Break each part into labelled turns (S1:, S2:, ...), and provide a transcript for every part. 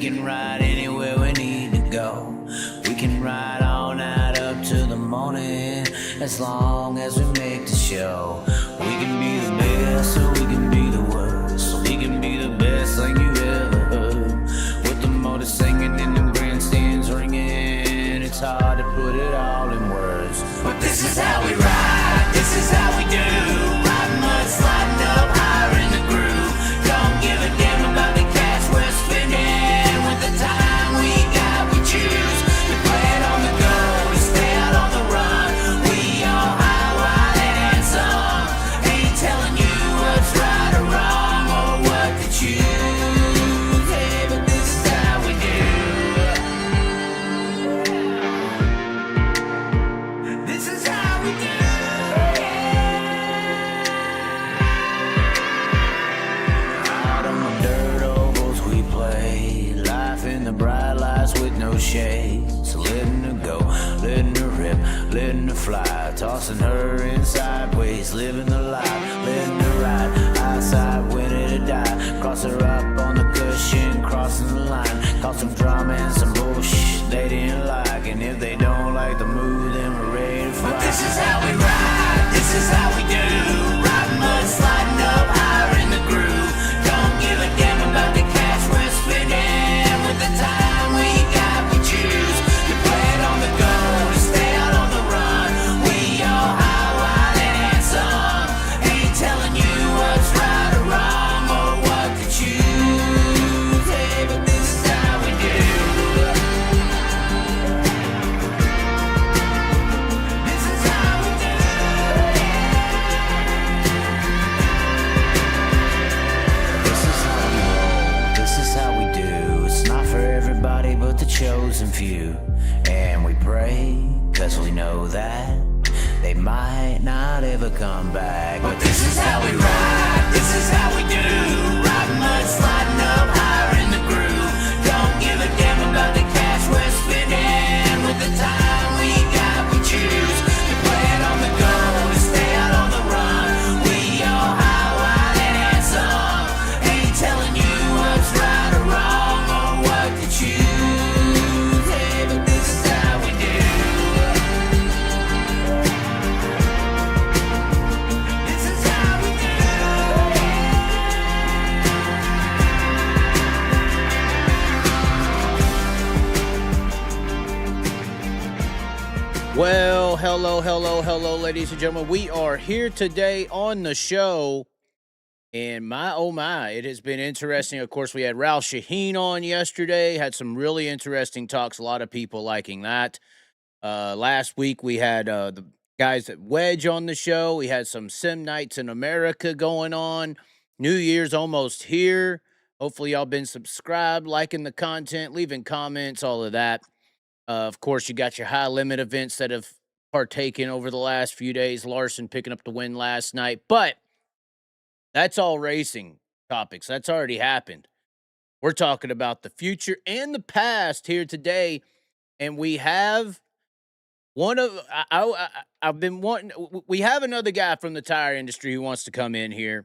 S1: can ride anywhere we need to go. We can ride all night up to the morning, as long as we make the show. We can be the best or we can be the worst. We can be the best thing you ever heard. With the motor singing and the grandstands ringing, it's hard to put it all in words. But this is how we ride, this is how we do. Riding mud, sliding up higher in the groove. Don't give a damn about the cash we're spending. With the time we got, we choose to play it on the go, to stay out on the run. We all high, wild, and handsome. Ain't telling you what's right or wrong or what to choose. Hey, but this is how we do. This is how we do. Out on the dirt ovals we play, life in the bright lights with no shade. So letting her go, letting her rip, letting her fly, tossing her in sideways, living the life, letting her ride, outside winning to die. Cross her up on the cushion, crossing the line, cause some drama and some bullshit they didn't like. And if they don't like the move, then we're ready to fly. But this is how we ride, this is how we do. Riding mud, sliding up higher in the groove. Don't give a damn about the cash we're spending. With the time we got, we choose to play it on the go, to stay out on the run. We all high, wild, and handsome. Ain't telling you what's right or wrong or what to choose. Hey, but this is how we do. This is how we do. This is how we roll, this is how we do. It's not for everybody but the chosen few. And we pray, cause we know that they might not ever come back. But this is how we ride, this is how we do. Riding mud, sliding up higher in the groove. Don't give a damn about the cash we're spending. With the time we got, we choose to play it on the go, to stay out on the run. We all high, wild, and handsome. Ain't telling you what's right or wrong or what to choose. Hey, but this is how we do. This is how we do.
S2: Well, hello, ladies and gentlemen. We are here today on the show, and my, oh my, it has been interesting. Of course, we had Ralph Shaheen on yesterday, had some really interesting talks, a lot of people liking that. Last week, we had the guys at Wedge on the show. We had some Sim Nights in America going on. New Year's almost here. Hopefully, y'all been subscribed, liking the content, leaving comments, all of that. Of course, you got your high limit events that have partaken over the last few days. Larson picking up the win last night. But that's all racing topics. That's already happened. We're talking about the future and the past here today. And we have one of, I've been wanting, we have another guy from the tire industry who wants to come in here.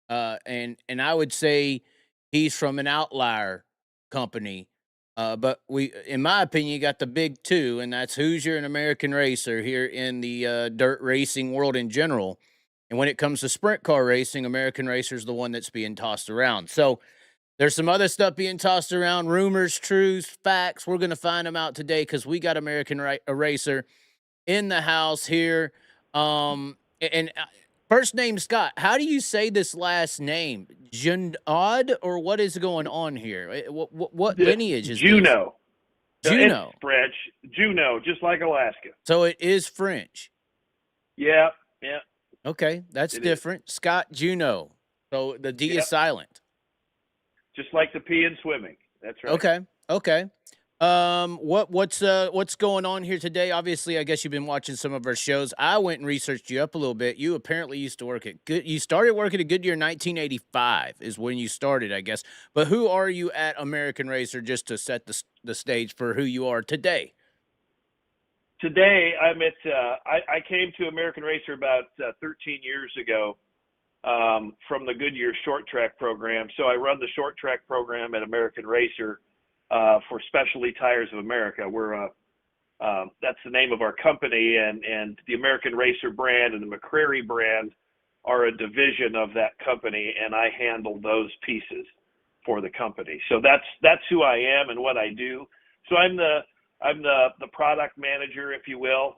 S2: And I would say he's from an outlier company. But we, in my opinion, you got the big two, and that's Hoosier and American Racer here in the dirt racing world in general. And when it comes to sprint car racing, American Racer is the one that's being tossed around. So there's some other stuff being tossed around, rumors, truths, facts. We're going to find them out today because we got American Racer in the house here. First name, Scott. How do you say this last name? Junod, or what is going on here? What lineage is
S3: Juno.
S2: this? Juno.
S3: It's French. Juno, just like Alaska.
S2: So it is French.
S3: Yeah.
S2: Okay, that's different. Scott Juno. So the D is silent.
S3: Just like the P in swimming. That's right.
S2: Okay. What's going on here today? Obviously, I guess you've been watching some of our shows. I went and researched you up a little bit. You apparently used to work at you started working at Goodyear in 1985 is when you started, I guess. But who are you at American Racer, just to set the stage for who you are today?
S3: Today, I'm at, I came to American Racer about 13 years ago from the Goodyear short track program. So I run the short track program at American Racer. for Specialty Tires of America. We're that's the name of our company, and the American Racer brand and the McCreary brand are a division of that company, and I handle those pieces for the company. So that's who I am and what I do. So I'm the product manager, if you will.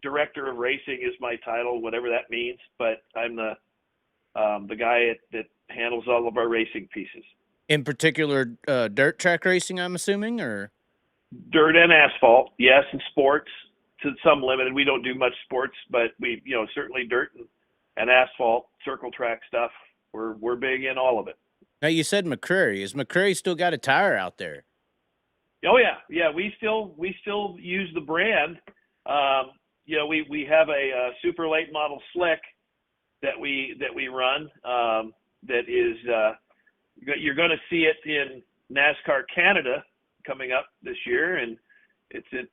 S3: Director of racing is my title, whatever that means, but I'm the guy that handles all of our racing pieces.
S2: In particular, dirt track racing, I'm assuming, or?
S3: Dirt and asphalt, yes, and sports to some limited. We don't do much sports, but we, certainly dirt and asphalt, circle track stuff. We're big in all of it.
S2: Now, you said McCreary. Is McCreary still got a tire out there?
S3: Oh yeah. We still use the brand. We have a super late model slick that we run. That is you're going to see it in NASCAR Canada coming up this year, and it's at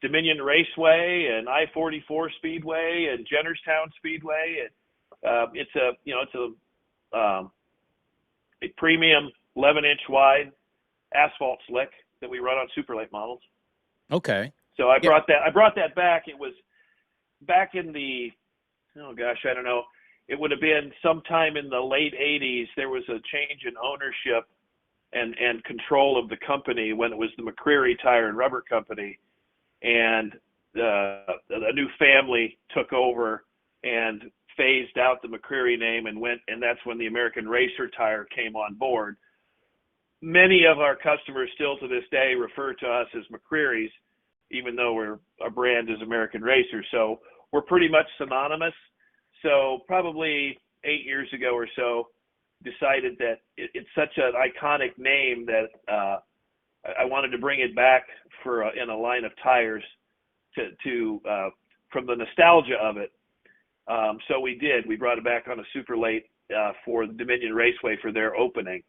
S3: Dominion Raceway and I-44 Speedway and Jennerstown Speedway. It's a premium 11-inch wide asphalt slick that we run on super late models.
S2: Okay.
S3: So I brought that back. It was back in the, I don't know. It would have been sometime in the late 80s. There was a change in ownership and control of the company when it was the McCreary Tire and Rubber Company, and a new family took over and phased out the McCreary name and that's when the American Racer tire came on board. Many of our customers still to this day refer to us as McCreary's, even though our brand is American Racer. So we're pretty much synonymous. So probably 8 years ago or so, decided that it's such an iconic name that I wanted to bring it back in a line of tires to from the nostalgia of it. So we did. We brought it back on a super late for the Dominion Raceway for their opening,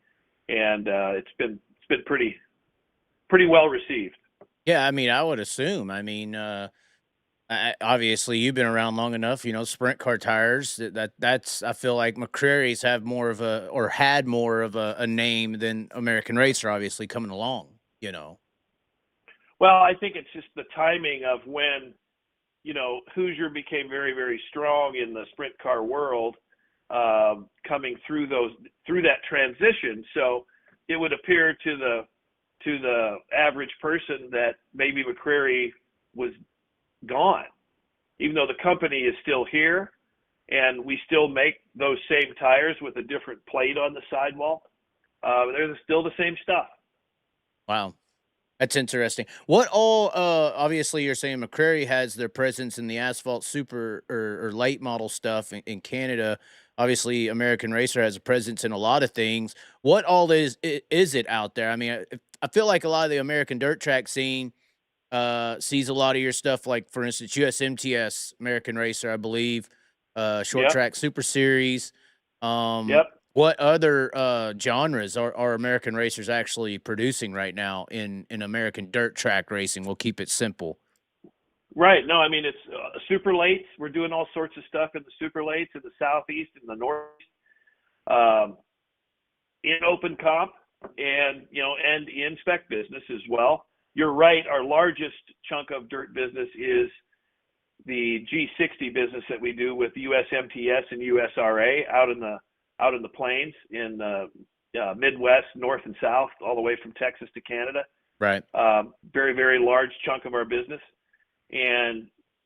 S3: and it's been pretty well received.
S2: Yeah, I mean, I would assume. I mean, obviously you've been around long enough. Sprint car tires. That's. I feel like McCreary's had more of a name than American Racer. Obviously coming along.
S3: Well, I think it's just the timing of when, Hoosier became very, very strong in the sprint car world, coming through that transition. So it would appear to the average person that maybe McCreary was gone, even though the company is still here and we still make those same tires with a different plate on the sidewall. They're still the same stuff.
S2: Wow. That's interesting. What all, obviously you're saying McCreary has their presence in the asphalt super or late model stuff in Canada. Obviously American Racer has a presence in a lot of things. What all is it out there? I mean, I feel like a lot of the American dirt track scene sees a lot of your stuff, like for instance, USMTS, American Racer, I believe, short track super series.
S3: Yep.
S2: What other genres are American Racers actually producing right now in American dirt track racing? We'll keep it simple.
S3: Right. No, I mean, it's super lates. We're doing all sorts of stuff in the super lates in the southeast and the northeast, in open comp and in spec business as well. You're right. Our largest chunk of dirt business is the G60 business that we do with USMTS and USRA out in the plains in the Midwest, North and South, all the way from Texas to Canada.
S2: Right.
S3: Very, very large chunk of our business.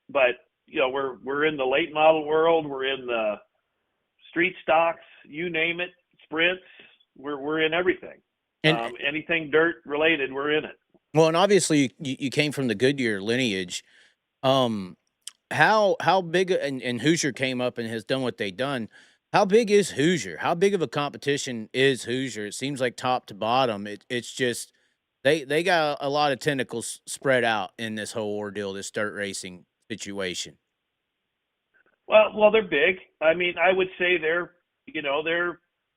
S3: But we're in the late model world. We're in the street stocks, you name it, sprints. We're in everything. And anything dirt related, we're in it.
S2: Well, and obviously you came from the Goodyear lineage. How big, and Hoosier came up and has done what they've done. How big is Hoosier? How big of a competition is Hoosier? It seems like top to bottom. It's just they got a lot of tentacles spread out in this whole ordeal, this dirt racing situation.
S3: Well, they're big. I mean, I would say they're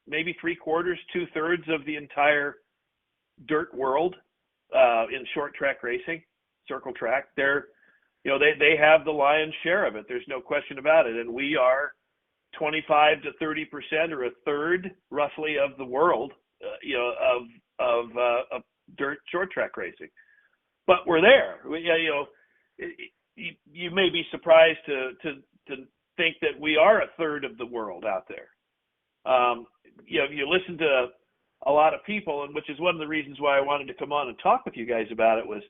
S3: maybe 3/4, 2/3 of the entire dirt world in short track racing, circle track. They have the lion's share of it. There's no question about it, and we are 25 to 30% or a third roughly of the world, of dirt short track racing. But we're there. You may be surprised to think that we are a third of the world out there. If you listen to a lot of people, and which is one of the reasons why I wanted to come on and talk with you guys about it, was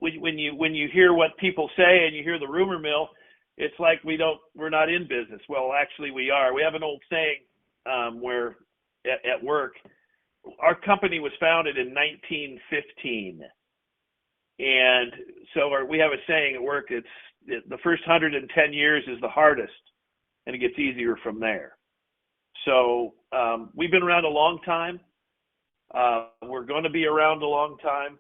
S3: when you hear what people say and you hear the rumor mill, it's like we're not in business. Well, actually we are. We have an old saying where at work, our company was founded in 1915. And so we have a saying at work, the first 110 years is the hardest, and it gets easier from there. So we've been around a long time. We're going to be around a long time.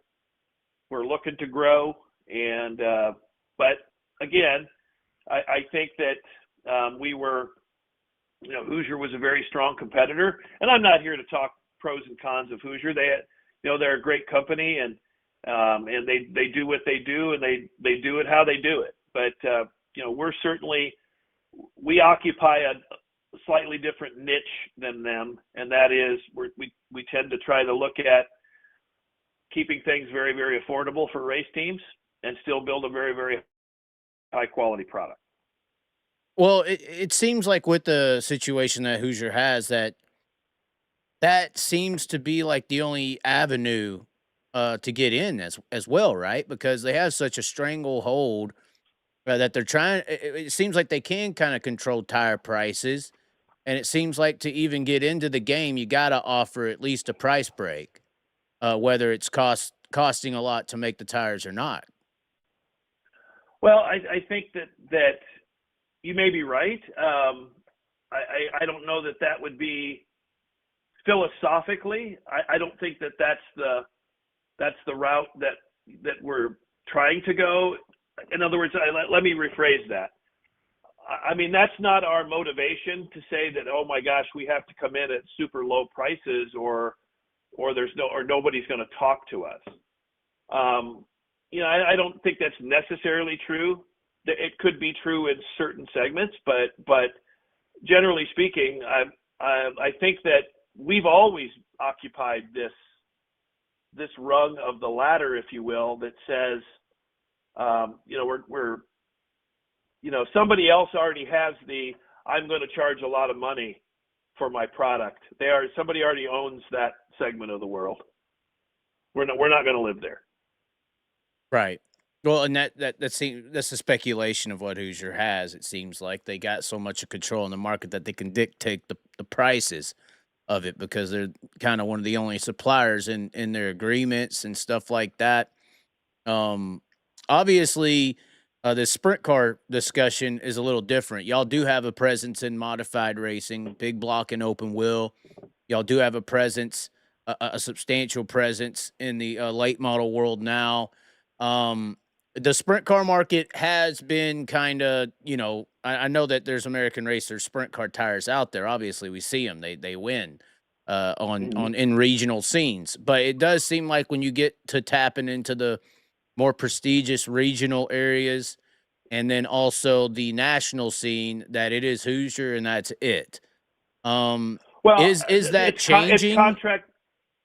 S3: We're looking to grow. And but again, I think that Hoosier was a very strong competitor. And I'm not here to talk pros and cons of Hoosier. They're a great company, and they do what they do, and they do it how they do it. But we occupy a slightly different niche than them, and that is we tend to try to look at keeping things very, very affordable for race teams and still build a very, very high quality product.
S2: Well, it seems like with the situation that Hoosier has, that seems to be like the only avenue to get in as well, right? Because they have such a stranglehold that they're trying. It seems like they can kind of control tire prices, and it seems like to even get into the game, you got to offer at least a price break, whether it's costing a lot to make the tires or not.
S3: Well, I think that you may be right. I don't know that would be philosophically. I don't think that's the route that we're trying to go. In other words, let me rephrase that. I mean, that's not our motivation to say that, oh my gosh, we have to come in at super low prices or nobody's going to talk to us. I don't think that's necessarily true. It could be true in certain segments, but generally speaking, I think that we've always occupied this rung of the ladder, if you will, that says, somebody else already has I'm going to charge a lot of money for my product. Somebody already owns that segment of the world. We're not going to live there.
S2: Right. Well, and that's the speculation of what Hoosier has. It seems like they got so much control in the market that they can dictate the prices of it because they're kind of one of the only suppliers in their agreements and stuff like that. Obviously, the sprint car discussion is a little different. Y'all do have a presence in modified racing, big block and open wheel. Y'all do have a presence, a substantial presence in the late model world now. The sprint car market has been kind of, I know that there's American RACER sprint car tires out there. Obviously, we see them; they win on in regional scenes. But it does seem like when you get to tapping into the more prestigious regional areas, and then also the national scene, that it is Hoosier and that's it. Is that changing?
S3: It's contract.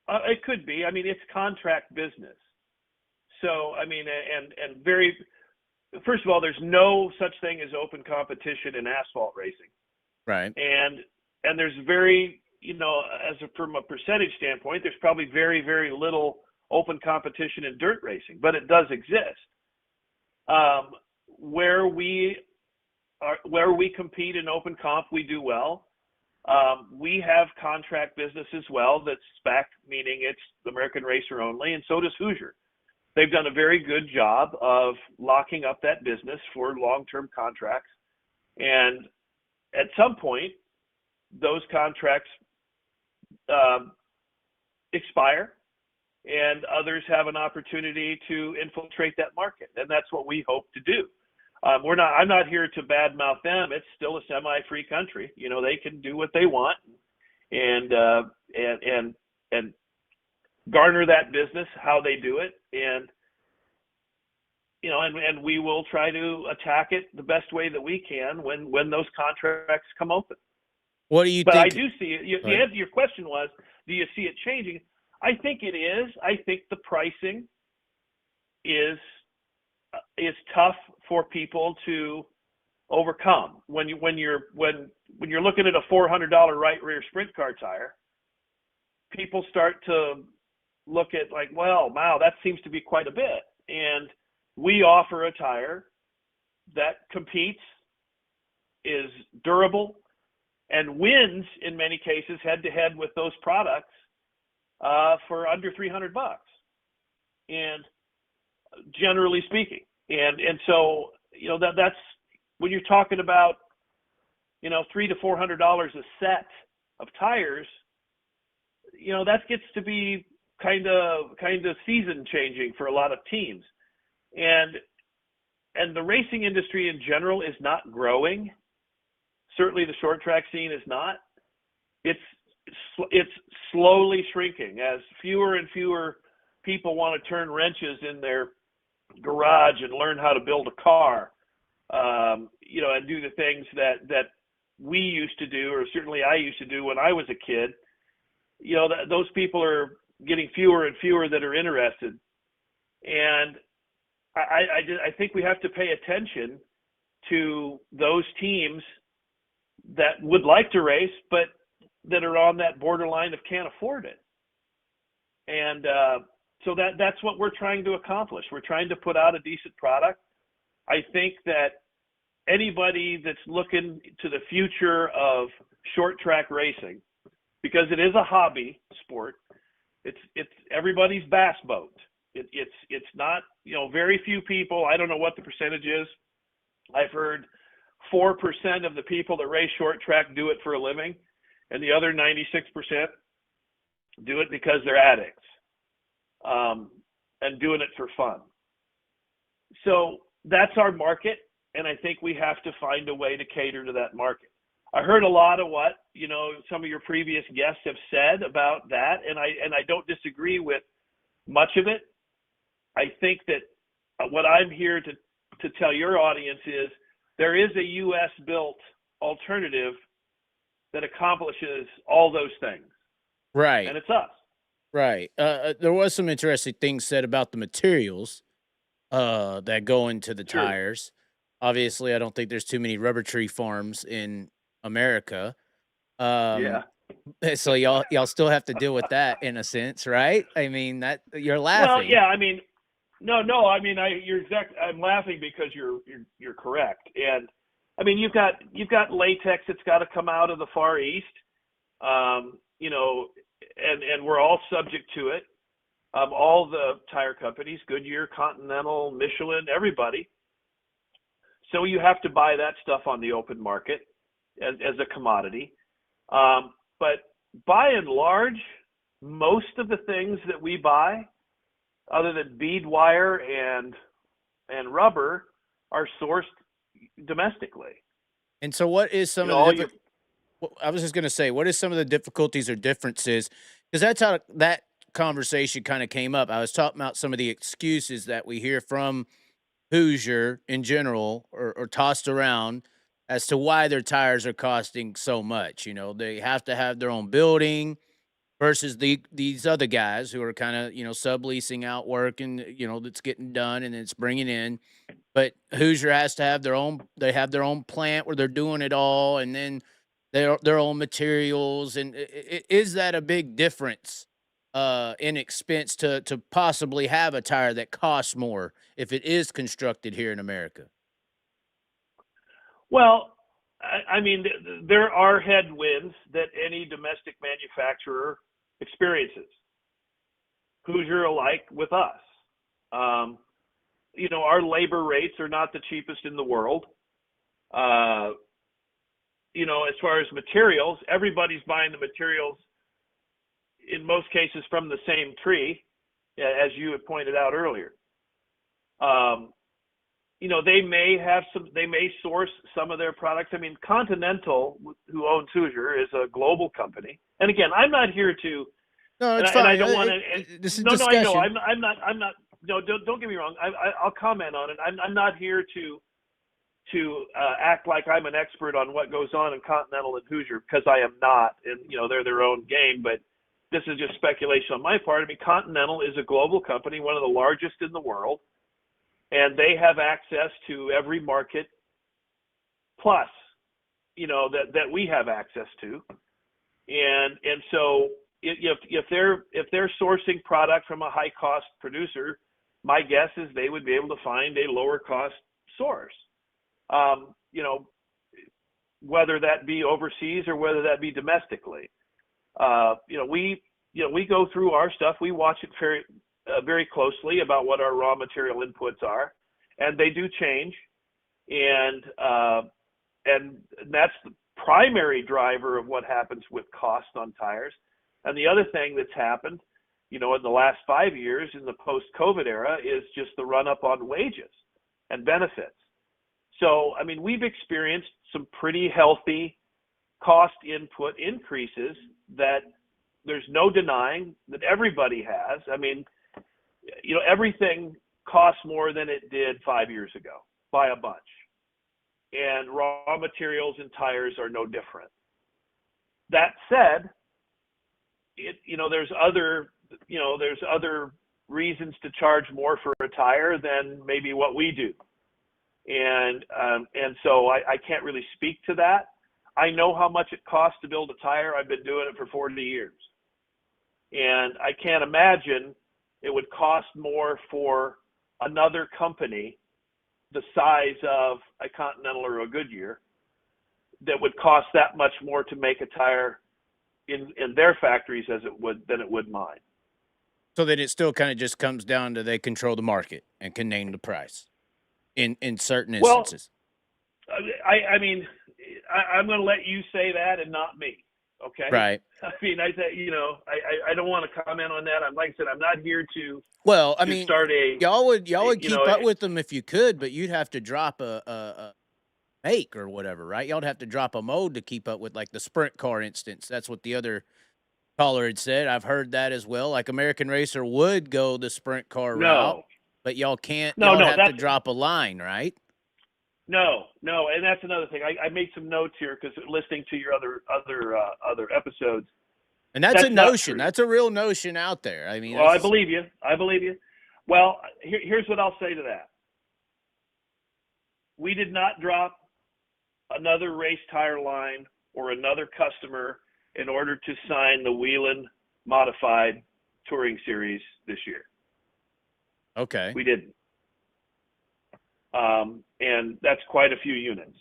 S3: It could be. I mean, it's contract business. So, I mean, and first of all, there's no such thing as open competition in asphalt racing.
S2: Right.
S3: And there's very, from a percentage standpoint, there's probably very, very little open competition in dirt racing, but it does exist. Where we compete in open comp, we do well. We have contract business as well that's spec, meaning it's American RACER only, and so does Hoosier. They've done a very good job of locking up that business for long-term contracts. And at some point, those contracts expire, and others have an opportunity to infiltrate that market. And that's what we hope to do. I'm not here to badmouth them. It's still a semi-free country. They can do what they want and garner that business how they do it. And we will try to attack it the best way that we can when those contracts come open.
S2: What do you
S3: But I
S2: think?
S3: do see it. The answer to your question was, do you see it changing? I think it is. I think the pricing is tough for people to overcome. When you're looking at a $400 right rear sprint car tire, people start to look at like, well, wow, that seems to be quite a bit. And we offer a tire that competes, is durable, and wins in many cases head to head with those products for under $300, and generally speaking, and so that's when you're talking about $300 to $400 a set of tires, that gets to be kind of season changing for a lot of teams, and the racing industry in general is not growing. Certainly the short track scene is not. It's slowly shrinking as fewer and fewer people want to turn wrenches in their garage and learn how to build a car, and do the things that we used to do, or certainly I used to do when I was a kid. Those people are getting fewer and fewer that are interested. And I think we have to pay attention to those teams that would like to race, but that are on that borderline of can't afford it. And so that's what we're trying to accomplish. We're trying to put out a decent product. I think that anybody that's looking to the future of short track racing, because it is a hobby sport, it's everybody's bass boat. It's not, very few people, I don't know what the percentage is. I've heard 4% of the people that race short track do it for a living, and the other 96% do it because they're addicts, and doing it for fun. So that's our market, and I think we have to find a way to cater to that market. I heard a lot of what some of your previous guests have said about that, and I don't disagree with much of it. I think that what I'm here to tell your audience is there is a U.S. built alternative that accomplishes all those things.
S2: Right.
S3: And it's us.
S2: Right. There was some interesting things said about the materials that go into the
S3: Sure.
S2: tires. Obviously, I don't think there's too many rubber tree farms in America.
S3: Yeah.
S2: So y'all still have to deal with that in a sense, right? I mean, that you're laughing.
S3: Well, yeah. I mean, no. I mean, I'm laughing because you're correct. And I mean, you've got latex that's got to come out of the Far East, and we're all subject to it. All the tire companies, Goodyear, Continental, Michelin, everybody. So you have to buy that stuff on the open market as a commodity. But by and large, most of the things that we buy, other than bead wire and rubber, are sourced domestically.
S2: And so what is some of the I was just going to say, what is some of the difficulties or differences? Because that's how that conversation kind of came up. I was talking about some of the excuses that we hear from Hoosier in general or tossed around as to why their tires are costing so much. They have to have their own building versus these other guys who are kind of, subleasing out work and, that's getting done and it's bringing in. But Hoosier has to have they have their own plant where they're doing it all, and then their own materials. And is that a big difference in expense to possibly have a tire that costs more if it is constructed here in America?
S3: Well, I mean, there are headwinds that any domestic manufacturer experiences, Hoosier alike with us. Our labor rates are not the cheapest in the world. As far as materials, everybody's buying the materials in most cases from the same tree, as you had pointed out earlier. They may source some of their products. I mean, Continental, who owns Hoosier, is a global company. And again, I'm not here to.
S2: No, it's fine.
S3: And I don't want to.
S2: This is
S3: no,
S2: discussion.
S3: no, I know. I'm not. No, don't get me wrong. I'll comment on it. I'm not here to to act like I'm an expert on what goes on in Continental and Hoosier, because I am not, and they're their own game. But this is just speculation on my part. I mean, Continental is a global company, one of the largest in the world, and they have access to every market plus, that we have access to, and so if they're sourcing product from a high cost producer, my guess is they would be able to find a lower cost source. Whether that be overseas or whether that be domestically. We go through our stuff. We watch it very, very closely about what our raw material inputs are, and they do change. And that's the primary driver of what happens with cost on tires. And the other thing that's happened, in the last 5 years in the post-COVID era is just the run-up on wages and benefits. So, I mean, we've experienced some pretty healthy cost input increases that there's no denying that everybody has. I mean, everything costs more than it did 5 years ago by a bunch. And raw materials and tires are no different. That said, there's other reasons to charge more for a tire than maybe what we do. And so I can't really speak to that. I know how much it costs to build a tire. I've been doing it for 40 years. And I can't imagine it would cost more for another company the size of a Continental or a Goodyear that would cost that much more to make a tire in their factories than it would mine.
S2: So then it still kind of just comes down to they control the market and can name the price in certain instances.
S3: Well, I'm going to let you say that and not me. Okay.
S2: Right.
S3: I mean, I don't want to comment on that. Like I said, I'm not here to.
S2: Well,
S3: start
S2: y'all would keep up with them if you could, but you'd have to drop a make or whatever, right? Y'all'd have to drop a mode to keep up with, like the sprint car instance. That's what the other caller had said. I've heard that as well. Like American RACER would go the sprint car route, but y'all can't. Y'all have to drop a line, right?
S3: No, and that's another thing. I made some notes here because listening to your other episodes.
S2: And that's a notion. That's a real notion out there. I mean,
S3: I believe you. Well, here's what I'll say to that. We did not drop another race tire line or another customer in order to sign the Whelen Modified Touring Series this year.
S2: Okay.
S3: We didn't. And that's quite a few units.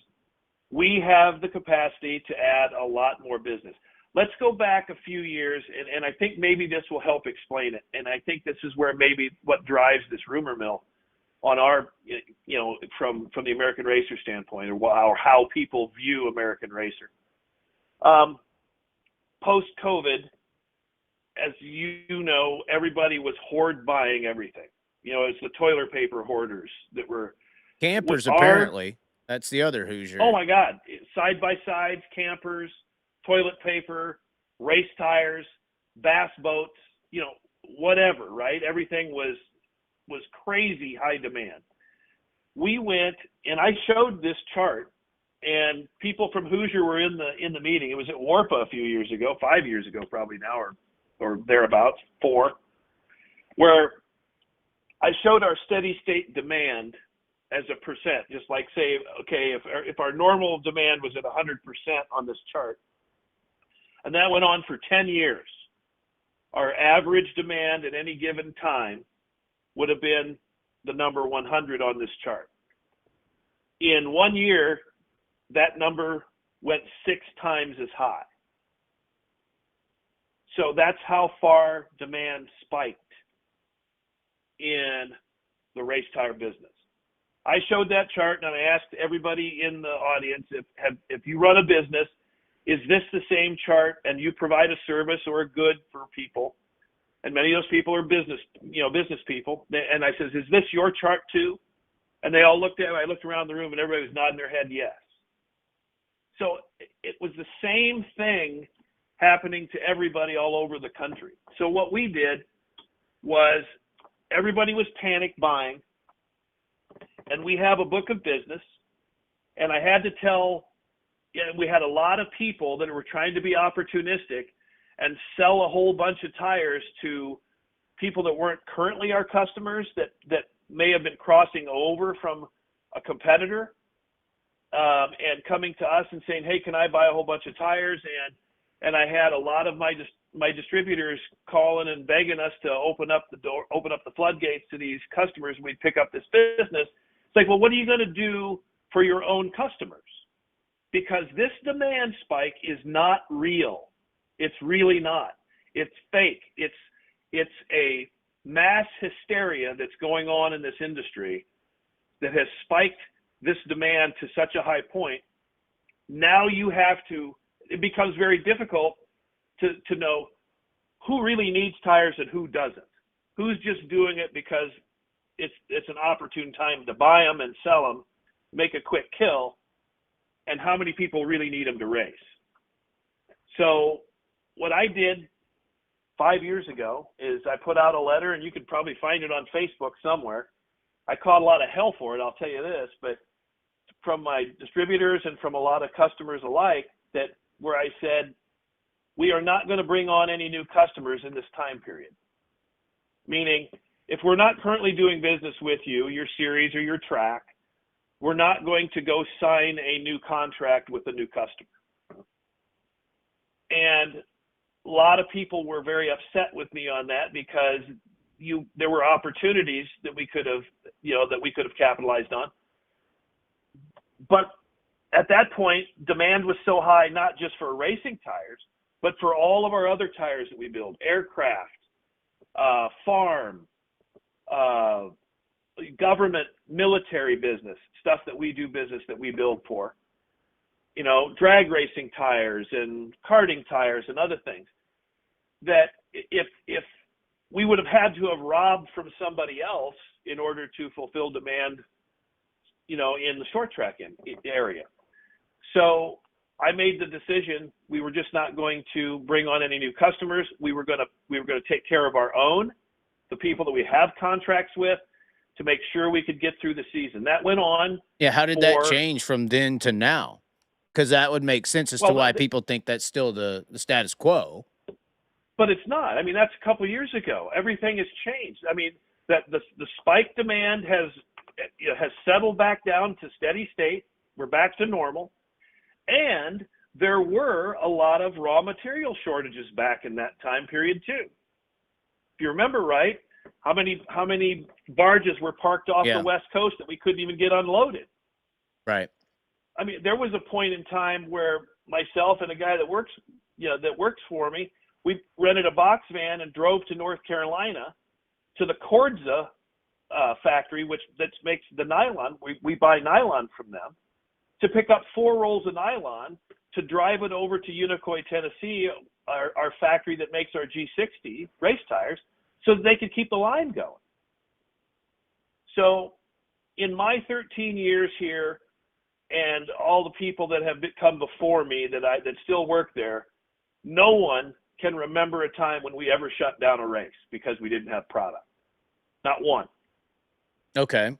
S3: We have the capacity to add a lot more business. Let's go back a few years, and I think maybe this will help explain it. And I think this is where maybe what drives this rumor mill on our, from the American RACER standpoint, or how people view American RACER. Post-COVID, as you know, everybody was hoard buying everything. It's the toilet paper hoarders that were
S2: campers. Apparently, that's the other Hoosier.
S3: Oh my God! Side-by-sides, campers, toilet paper, race tires, bass boats, whatever, right? Everything was crazy high demand. We went, and I showed this chart, and people from Hoosier were in the meeting. It was at Warpa a few years ago, 5 years ago probably now, or thereabouts, 4, where I showed our steady state demand as a percent, just like say, okay, if our normal demand was at 100% on this chart, and that went on for 10 years, our average demand at any given time would have been the number 100 on this chart. In 1 year, that number went 6 times as high. So that's how far demand spiked in the race tire business. I showed that chart, and I asked everybody in the audience, if you run a business, is this the same chart, and you provide a service or a good for people? And many of those people are business people. And I says, is this your chart too? And they all looked at it. I looked around the room, and everybody was nodding their head yes. So it was the same thing happening to everybody all over the country. So what we did was everybody was panic buying, and we have a book of business, And I had to tell, we had a lot of people that were trying to be opportunistic and sell a whole bunch of tires to people that weren't currently our customers that may have been crossing over from a competitor and coming to us and saying, hey, can I buy a whole bunch of tires? And I had a lot of my distributors calling and begging us to open up the floodgates to these customers. We'd pick up this business. It's like, well, what are you going to do for your own customers? Because this demand spike is not real. It's really not. It's fake. It's a mass hysteria that's going on in this industry that has spiked this demand to such a high point. Now it becomes very difficult to know who really needs tires and who doesn't. Who's just doing it because it's an opportune time to buy them and sell them, make a quick kill, and how many people really need them to race. So what I did 5 years ago is I put out a letter, and you could probably find it on Facebook somewhere. I caught a lot of hell for it, I'll tell you this, but from my distributors and from a lot of customers alike, that where I said, we are not going to bring on any new customers in this time period. Meaning, if we're not currently doing business with you, your series or your track, we're not going to go sign a new contract with a new customer. And a lot of people were very upset with me on that because there were opportunities that we could have capitalized on. But at that point, demand was so high, not just for racing tires, but for all of our other tires that we build, aircraft, farm, government, military business, stuff that we do business that we build for, drag racing tires and karting tires and other things, that if we would have had to have robbed from somebody else in order to fulfill demand, in the short track area. So I made the decision we were just not going to bring on any new customers. We were going to take care of our own, the people that we have contracts with, to make sure we could get through the season. That went on.
S2: Yeah, how did that change from then to now? Because that would make sense as to why people think that's still the status quo.
S3: But it's not. I mean, that's a couple of years ago. Everything has changed. I mean, that the spike demand has settled back down to steady state. We're back to normal. And there were a lot of raw material shortages back in that time period too. If you remember right, how many barges were parked off the West Coast that we couldn't even get unloaded?
S2: Right.
S3: I mean, there was a point in time where myself and a guy that works for me, we rented a box van and drove to North Carolina to the Cordza factory, that makes the nylon. We buy nylon from them, to pick up 4 rolls of nylon to drive it over to Unicoi, Tennessee, our factory that makes our G60 race tires, so that they could keep the line going. So in my 13 years here, and all the people that have come before me that still work there, no one can remember a time when we ever shut down a race because we didn't have product. Not one.
S2: Okay.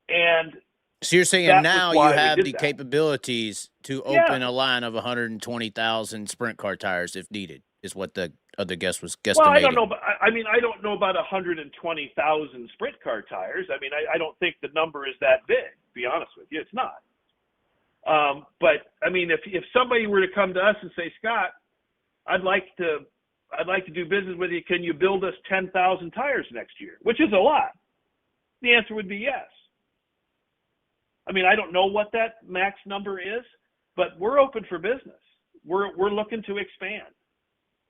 S3: And
S2: so you're saying now you have the capabilities to open a line of 120,000 sprint car tires if needed, is what the other guest was guesstimating.
S3: Well, I don't know. I don't know about 120,000 sprint car tires. I mean, I don't think the number is that big, to be honest with you. It's not. But I mean, if somebody were to come to us and say, Scott, I'd like to do business with you. Can you build us 10,000 tires next year? Which is a lot. The answer would be yes. I mean, I don't know what that max number is, but we're open for business. We're looking to expand.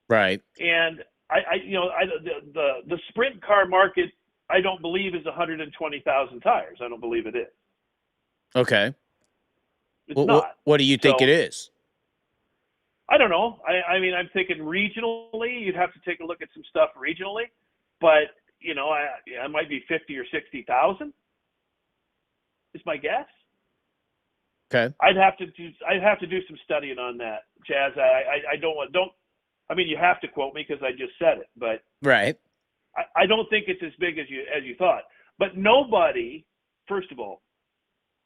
S2: Right.
S3: And the sprint car market, I don't believe is 120,000 tires. I don't believe it is.
S2: Okay.
S3: It's not.
S2: What do you think it is?
S3: I don't know. I mean, I'm thinking regionally. You'd have to take a look at some stuff regionally, but I might be 50 or 60,000. Is my guess.
S2: Okay.
S3: I'd have to do some studying on that, Chaz. I mean, you have to quote me because I just said it, but
S2: right.
S3: I don't think it's as big as you thought. But nobody, first of all,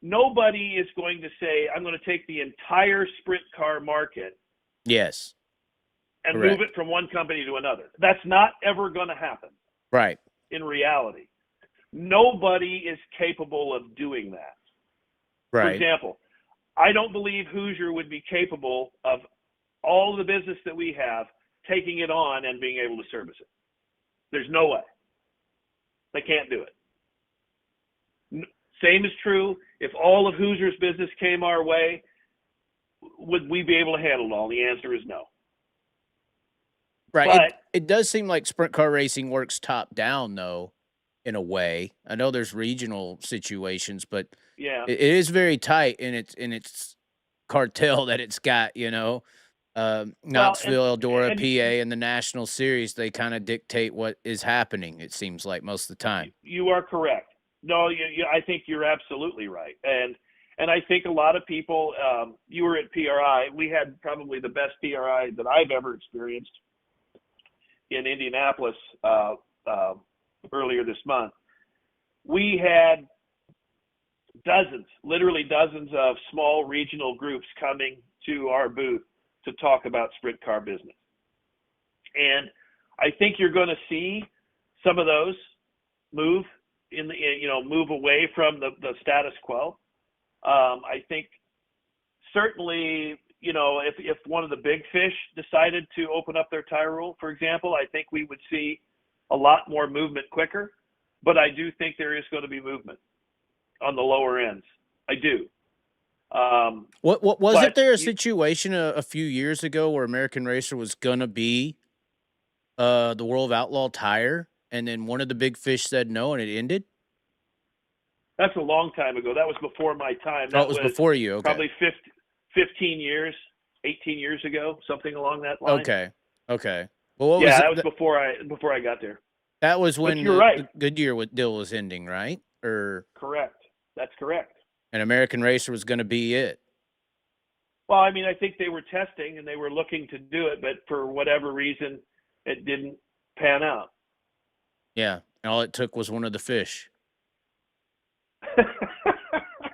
S3: nobody is going to say, I'm going to take the entire sprint car market
S2: Yes.
S3: and
S2: Correct.
S3: move it from one company to another. That's not ever going to happen.
S2: Right.
S3: In reality, nobody is capable of doing that.
S2: Right.
S3: For example, I don't believe Hoosier would be capable of all the business that we have, taking it on and being able to service it. There's no way. They can't do it. Same is true if all of Hoosier's business came our way. Would we be able to handle it all? The answer is no.
S2: Right.
S3: But
S2: it does seem like sprint car racing works top down, though, in a way. I know there's regional situations, but
S3: yeah,
S2: it is very tight in its cartel that it's got. Knoxville, Eldora, PA, and the national series. They kind of dictate what is happening. It seems like most of the time.
S3: You are correct. No, I think you're absolutely right. And I think a lot of people. You were at PRI. We had probably the best PRI that I've ever experienced in Indianapolis earlier this month. We had literally dozens of small regional groups coming to our booth to talk about sprint car business. And I think you're going to see some of those move move away from the status quo. I think certainly, if one of the big fish decided to open up their tire rule, for example, I think we would see a lot more movement quicker. But I do think there is going to be movement on the lower ends. I do.
S2: Wasn't there a situation a few years ago where American Racer was gonna be the World of Outlaw tire, and then one of the big fish said no, and it ended?
S3: That's a long time ago. That was before my time. That
S2: it was before you. Okay.
S3: Probably 15 years, 18 years ago, something along that line.
S2: Okay. Well,
S3: that was before I got there.
S2: That was when
S3: you're right.
S2: The Goodyear deal was ending, right?
S3: Correct. That's correct.
S2: And American Racer was going to be it.
S3: Well, I mean, I think they were testing and they were looking to do it, but for whatever reason, it didn't pan out.
S2: Yeah, and all it took was one of the fish.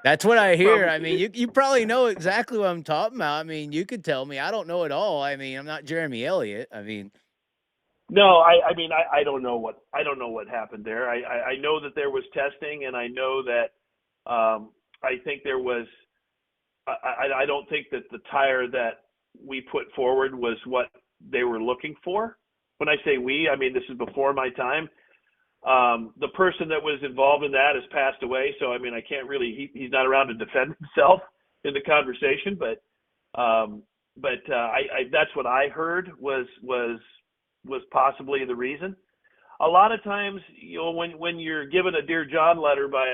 S2: That's what I hear. I mean, you probably know exactly what I'm talking about. I mean, you could tell me. I don't know it all. I mean, I'm not Jeremy Elliott. I mean,
S3: no, I mean, I don't know what happened there. I know that there was testing, and I know that I think there was. I don't think that the tire that we put forward was what they were looking for. When I say we, I mean this is before my time. The person that was involved in that has passed away, so I mean I can't really. He's not around to defend himself in the conversation, but that's what I heard was possibly the reason. A lot of times, when you're given a Dear John letter by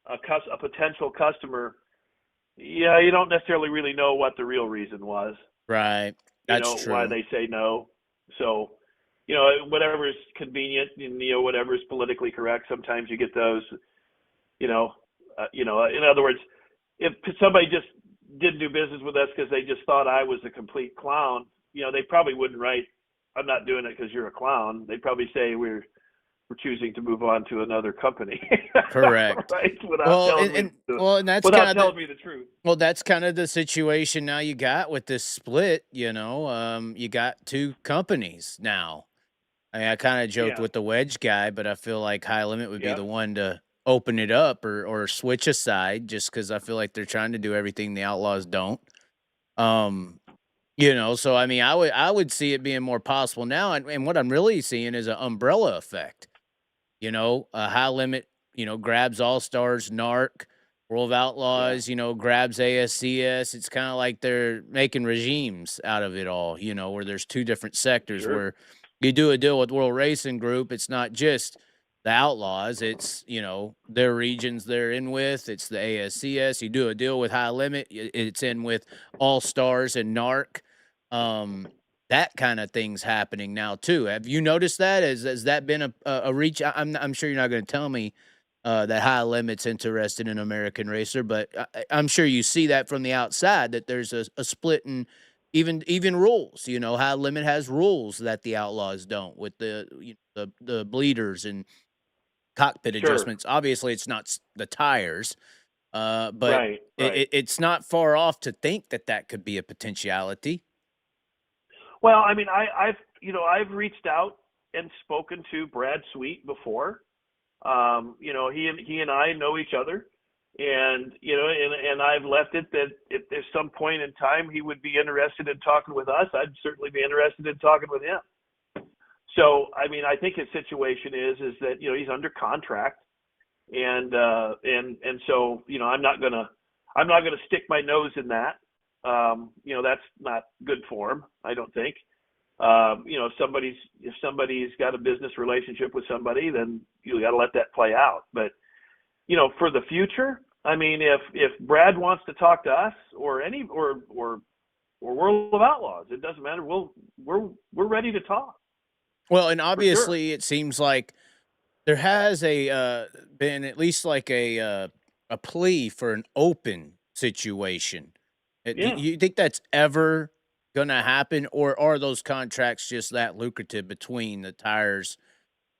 S3: a potential customer, you don't necessarily really know what the real reason was.
S2: Right. That's true.
S3: Why they say no. So, whatever is convenient and, whatever is politically correct, sometimes you get those, in other words, if somebody just didn't do business with us because they just thought I was a complete clown, they probably wouldn't write, I'm not doing it because you're a clown. They'd probably say we're choosing to move on to another company.
S2: Correct.
S3: Right? Without telling me the truth.
S2: Well, that's kind of the situation now you got with this split, you got two companies now. I mean, I kind of joked with the wedge guy, but I feel like High Limit would be the one to open it up or switch aside just because I feel like they're trying to do everything the Outlaws don't. So I mean, I would see it being more possible now, and what I'm really seeing is an umbrella effect. High Limit, grabs All Stars, NARC, World of Outlaws, grabs ASCS. It's kind of like they're making regimes out of it all, where there's two different sectors where you do a deal with World Racing Group. It's not just the Outlaws. It's, their regions they're in with. It's the ASCS. You do a deal with High Limit. It's in with All Stars and NARC. That kind of thing's happening now too. Have you noticed that? Has that been a reach? I'm sure you're not going to tell me that High Limit's interested in American Racer, but I'm sure you see that from the outside that there's a split in even rules. High Limit has rules that the Outlaws don't with the bleeders and cockpit adjustments. Obviously, it's not the tires. But
S3: Right.
S2: it's not far off to think that could be a potentiality.
S3: Well, I mean, I've reached out and spoken to Brad Sweet before. He and I know each other, and and I've left it that if there's some point in time he would be interested in talking with us, I'd certainly be interested in talking with him. So, I mean, I think his situation is that he's under contract, and so I'm not gonna stick my nose in that. That's not good for him, I don't think. If somebody's got a business relationship with somebody, then you got to let that play out. But for the future, I mean, if Brad wants to talk to us or World of Outlaws, it doesn't matter. We're ready to talk.
S2: Well, and obviously it seems like there has been at least like a plea for an open situation.
S3: Yeah.
S2: Do you think that's ever going to happen, or are those contracts just that lucrative between the tires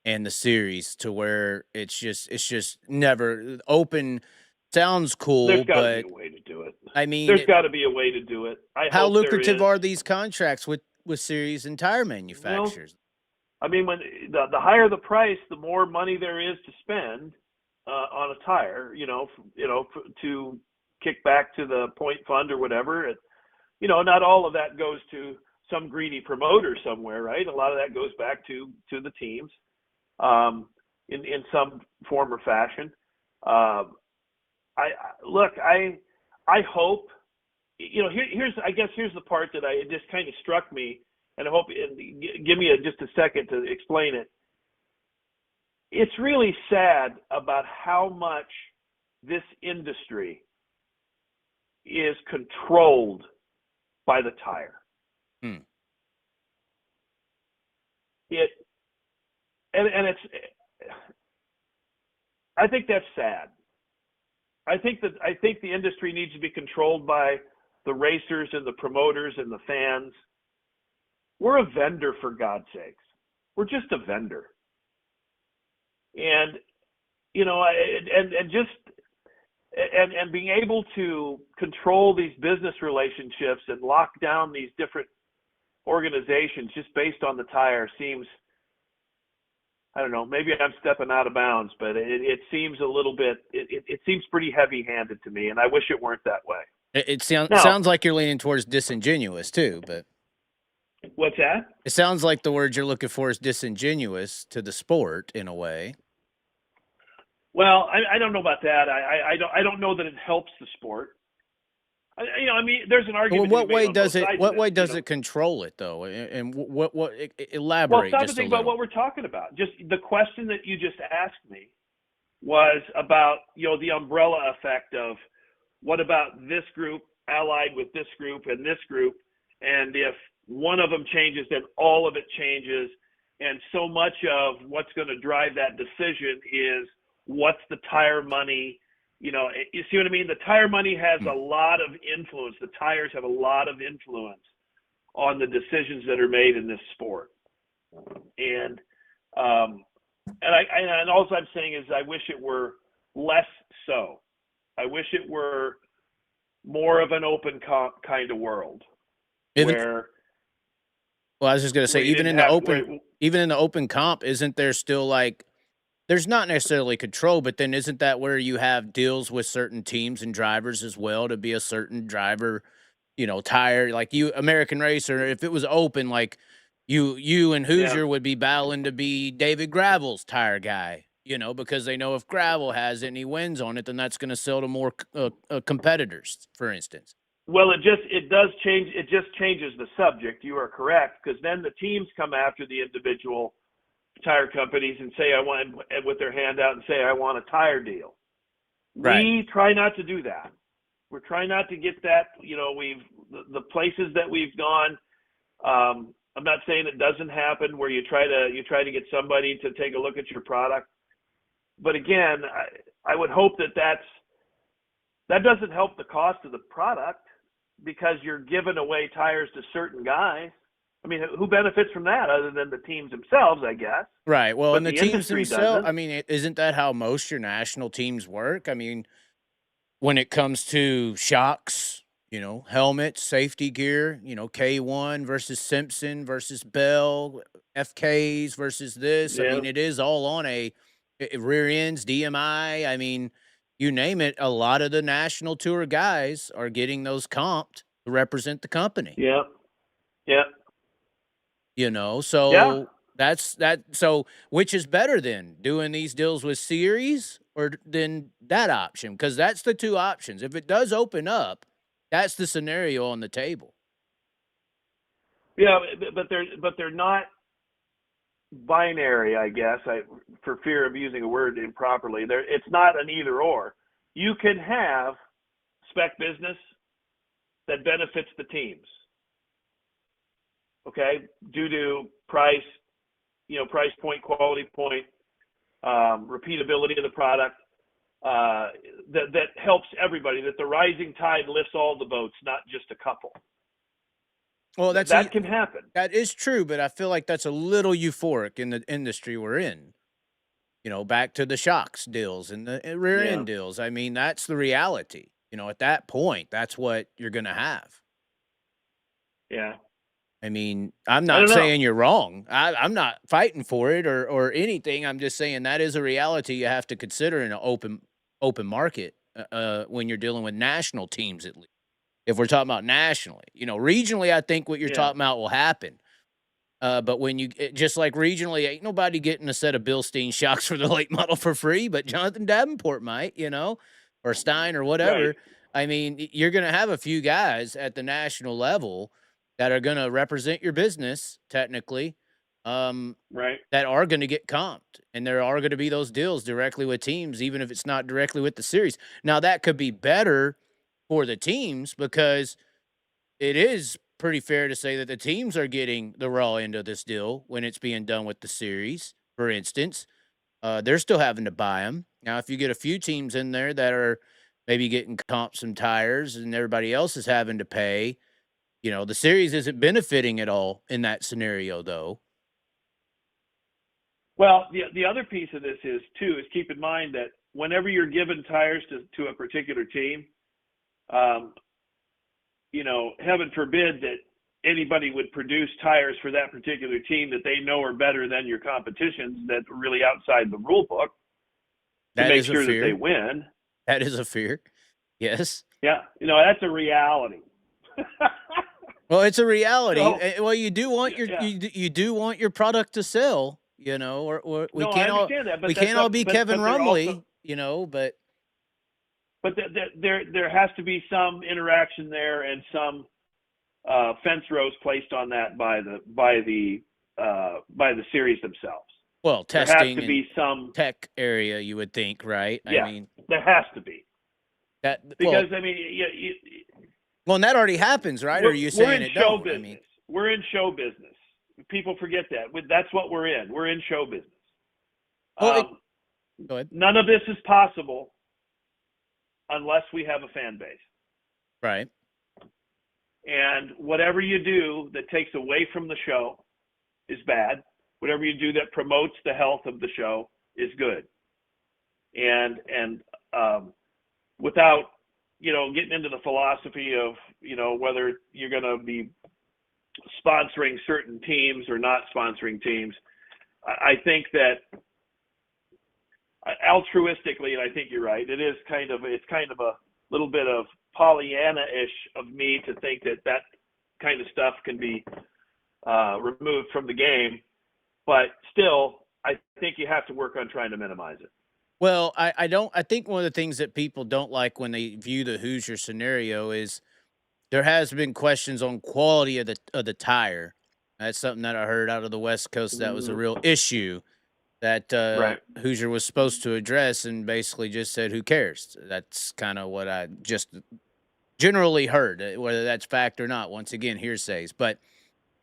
S2: and the series to where it's just never open? Sounds cool,
S3: There's got to
S2: but
S3: be a way to do it.
S2: I mean,
S3: there's got to be a way to do it.
S2: how lucrative are these contracts with series and tire manufacturers?
S3: I mean, when the higher the price, the more money there is to spend on a tire. To kick back to the point fund or whatever. Not all of that goes to some greedy promoter somewhere, right? A lot of that goes back to the teams in some form or fashion. I hope. Here's the part that it just kind of struck me. And I hope, give me just a second to explain it. It's really sad about how much this industry is controlled by the tire. I think that's sad. I think the industry needs to be controlled by the racers and the promoters and the fans. We're a vendor, for God's sakes. We're just a vendor. And being able to control these business relationships and lock down these different organizations just based on the tire seems, I don't know, maybe I'm stepping out of bounds, but it seems a little bit, it seems pretty heavy-handed to me, and I wish it weren't that way.
S2: It sounds like you're leaning towards disingenuous too, but.
S3: What's that?
S2: It sounds like the word you're looking for is disingenuous to the sport in a way.
S3: Well, I don't know about that. I don't know that it helps the sport. I mean, there's an argument.
S2: Well, what way does it control it though? And what elaborate?
S3: Well, stop and think about what we're talking about. Just the question that you just asked me was about the umbrella effect of what about this group allied with this group and this group, and if one of them changes, then all of it changes. And so much of what's going to drive that decision is what's the tire money. You see what I mean? The tire money has a lot of influence. The tires have a lot of influence on the decisions that are made in this sport. And all I'm saying is I wish it were less so. I wish it were more of an open kind of world where.
S2: Well, I was just going to say, even in the open comp, isn't there still there's not necessarily control, but then isn't that where you have deals with certain teams and drivers as well to be a certain driver, tire, like you, American Racer, if it was open, like you and Hoosier would be battling to be David Gravel's tire guy, because they know if Gravel has it and he wins on it, then that's going to sell to more competitors, for instance.
S3: Well, it just changes the subject. You are correct, because then the teams come after the individual tire companies and say, with their hand out and say, I want a tire deal. Right. We try not to do that. We're trying not to get that, the places that we've gone. I'm not saying it doesn't happen where you try to get somebody to take a look at your product. But again, I would hope that doesn't help the cost of the product, because you're giving away tires to certain guys. I mean, who benefits from that other than the teams themselves, I guess? Right.
S2: Well, and the teams themselves, I mean, isn't that how most your national teams work? I mean, when it comes to shocks, helmets, safety gear, K1 versus Simpson versus Bell, FKs versus this. I
S3: Yeah.
S2: mean, it is all on a rear ends, DMI. I mean, you name it. A lot of the national tour guys are getting those comped to represent the company.
S3: Yeah. Yeah.
S2: So
S3: Yeah.
S2: that's that. So which is better then, doing these deals with series or than that option? Because that's the two options. If it does open up, that's the scenario on the table.
S3: Yeah, but they're not binary, I guess. For fear of using a word improperly, it's not an either or. You can have spec business that benefits the teams. Okay, due to price, price point, quality point, repeatability of the product, that helps everybody. That the rising tide lifts all the boats, not just a couple.
S2: Well,
S3: that can happen.
S2: That is true, but I feel like that's a little euphoric in the industry we're in. Back to the shocks deals and the rear end deals. I mean, that's the reality. At that point, that's what you're going to have.
S3: Yeah.
S2: I mean, I'm not saying you're wrong. I'm not fighting for it or anything. I'm just saying that is a reality you have to consider in an open market when you're dealing with national teams, at least. If we're talking about nationally, regionally, I think what you're talking about will happen. But when just like regionally, ain't nobody getting a set of Bilstein shocks for the late model for free, but Jonathan Davenport might, or Stein or whatever.
S3: Right.
S2: I mean, you're going to have a few guys at the national level that are going to represent your business technically,
S3: right,
S2: that are going to get comped, and there are going to be those deals directly with teams, even if it's not directly with the series. Now that could be better for the teams because it is pretty fair to say that the teams are getting the raw end of this deal when it's being done with the series. For instance, they're still having to buy them. Now, if you get a few teams in there that are maybe getting comp some tires and everybody else is having to pay, the series isn't benefiting at all in that scenario, though.
S3: Well, the other piece of this is keep in mind that whenever you're giving tires to a particular team, heaven forbid that anybody would produce tires for that particular team that they know are better than your competitions that are really outside the rule book to make sure that they win.
S2: That is a fear. Yes.
S3: Yeah. That's a reality.
S2: Well, it's a reality. Well, you do want you do want your product to sell, or we can't all, we can't all be Kevin Rumley,
S3: but there has to be some interaction there and some fence rows placed on that by the series themselves.
S2: Well, testing
S3: there has to be some
S2: tech area, you would think, right?
S3: Yeah,
S2: I mean,
S3: there has to be because
S2: well, and that already happens, right? Or are you saying it don't?
S3: Business. I mean, we're in show business. People forget that. That's what we're in. We're in show business.
S2: Well, go ahead.
S3: None of this is possible unless we have a fan base.
S2: Right.
S3: And whatever you do that takes away from the show is bad. Whatever you do that promotes the health of the show is good. And without, getting into the philosophy of, whether you're going to be sponsoring certain teams or not sponsoring teams, I think that altruistically, and I think you're right, it's kind of a little bit of Pollyanna-ish of me to think that kind of stuff can be removed from the game. But still, I think you have to work on trying to minimize it.
S2: Well, I think one of the things that people don't like when they view the Hoosier scenario is there has been questions on quality of the tire. That's something that I heard out of the West Coast that was a real issue that
S3: Right.
S2: Hoosier was supposed to address, and basically just said, who cares? That's kind of what I just generally heard, whether that's fact or not. Once again, hearsays. But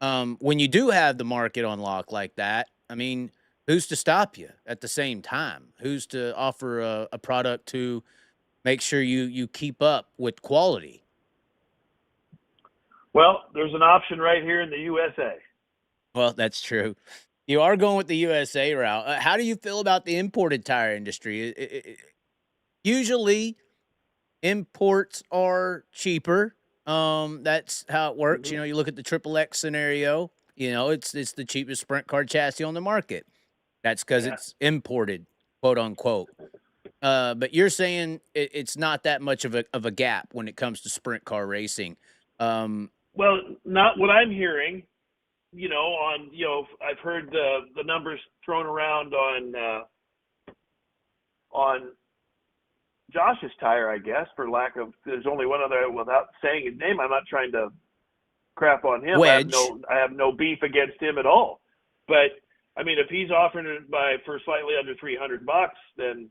S2: when you do have the market on lock like that, I mean, who's to stop you at the same time? Who's to offer a product to make sure you keep up with quality?
S3: Well, there's an option right here in the USA.
S2: Well, that's true. You are going with the USA route. How do you feel about the imported tire industry? Usually, imports are cheaper. That's how it works.
S3: Mhm.
S2: You look at the Triple X scenario. It's the cheapest sprint car chassis on the market. That's because
S3: Yeah.
S2: it's imported, quote unquote. But you're saying it's not that much of a gap when it comes to sprint car racing.
S3: Well, not what I'm hearing. I've heard the numbers thrown around on Josh's tire, I guess, for lack of. There's only one other. Without saying his name, I'm not trying to crap on him.
S2: Wedge.
S3: I have no beef against him at all. But I mean, if he's offering it for slightly under $300, then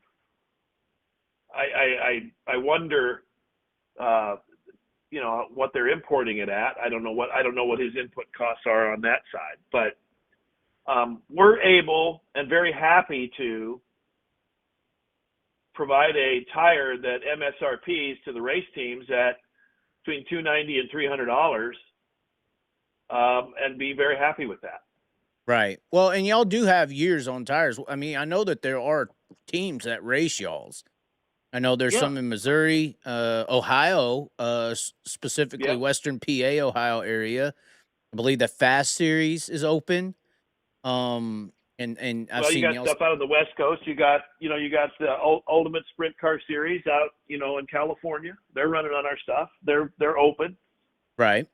S3: I wonder, what they're importing it at. I don't know what his input costs are on that side. But we're able and very happy to provide a tire that MSRPs to the race teams at between $290 and $300, and be very happy with that.
S2: Right. Well, and y'all do have years on tires. I mean, I know that there are teams that race y'all's. I know there's some in Missouri, Ohio, specifically Western PA, Ohio area. I believe the Fast Series is open. And I've seen
S3: you got stuff out on the West Coast. You got the Ultimate Sprint Car Series out, in California. They're running on our stuff. They're open.
S2: Right.